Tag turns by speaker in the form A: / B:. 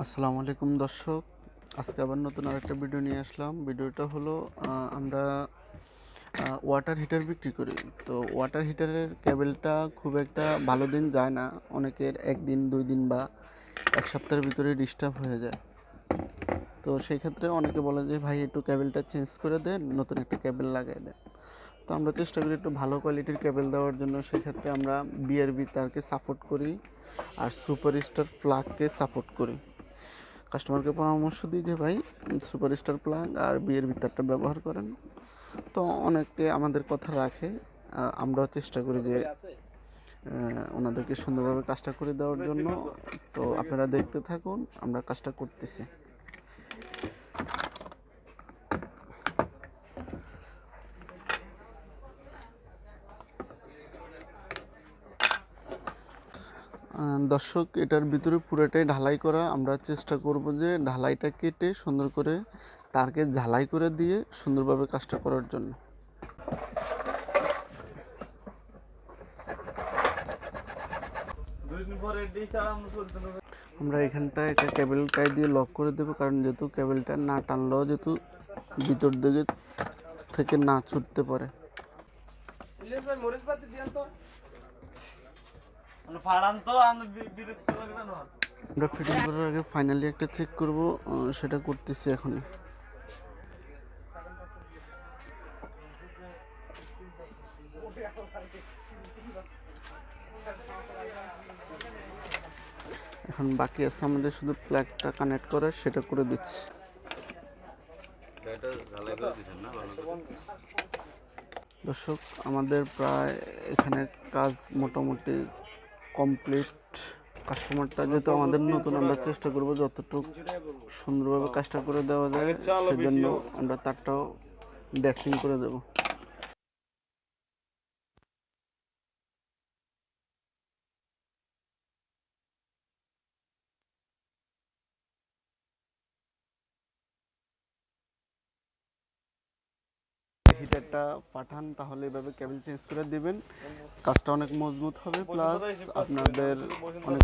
A: আসসালামু আলাইকুম দর্শক, আজকে আবার নতুন আরেকটা ভিডিও নিয়ে আসলাম। ভিডিওটা হলো আমরা ওয়াটার হিটার বিক্রি করি। তো ওয়াটার হিটারের কেবেলটা খুব একটা ভালো দিন যায় না, অনেকের একদিন 2 দিন বা 1 সপ্তাহের ভিতরে ডিস্টার্ব হয়ে যায়। তো সেই ক্ষেত্রে অনেকে বলে যে ভাই একটু কেবেলটা চেঞ্জ করে দেন, নতুন একটা কেবেল লাগাই দেন। তো আমরা চেষ্টা করি একটু ভালো কোয়ালিটির কেবেল দেওয়ার জন্য। সেক্ষেত্রে আমরা বিআরবি তারকে সাপোর্ট করি আর সুপারস্টার প্লাগকে সাপোর্ট করি। কাস্টমারকে পরামর্শ দিই যে ভাই সুপারস্টার প্লাগ আর বিয়ের ভিতরটা ব্যবহার করেন। তো অনেকে আমাদের কথা রাখে, আমরাও চেষ্টা করি যে ওনাদেরকে সুন্দরভাবে কাজটা করে দেওয়ার জন্য। তো আপনারা দেখতে থাকুন, আমরা কাজটা করতেছি। দর্শক, এটার ভিতরে পুরোটাই ঢালাই করা। আমরা চেষ্টা করব যে ঢালাইটা কেটে সুন্দর করে তারকে ঝালাই করে দিয়ে সুন্দরভাবে কাজটা করার জন্য। আমরা এখানটা একটা কেবল টাই দিয়ে লক করে দেবো, কারণ যেহেতু কেবলটা না টানলেও যেহেতু ভিতর দিকে থেকে না ছুটতে পারে। আমরা ফিটিং করার আগে ফাইনালি একটা চেক করব, সেটা করতেছি এখনই। এখন বাকি আছে আমাদের শুধু প্লাগটা কানেক্ট করার, সেটা করে দিচ্ছি। দর্শক, আমাদের প্রায় এখানে কাজ মোটামুটি কমপ্লিট। কাস্টমারটা যেহেতু আমাদের নতুন, আমরা চেষ্টা করব যতটুকু সুন্দরভাবে কাজটা করে দেওয়া যায়, সেজন্য আমরা তারটাও ড্রেসিং করে দেব। হিটারটা পাঠান, তাহলে এভাবে কেবল চেঞ্জ করে দিবেন, কাজটা অনেক মজবুত হবে, প্লাস আপনাদের অনেক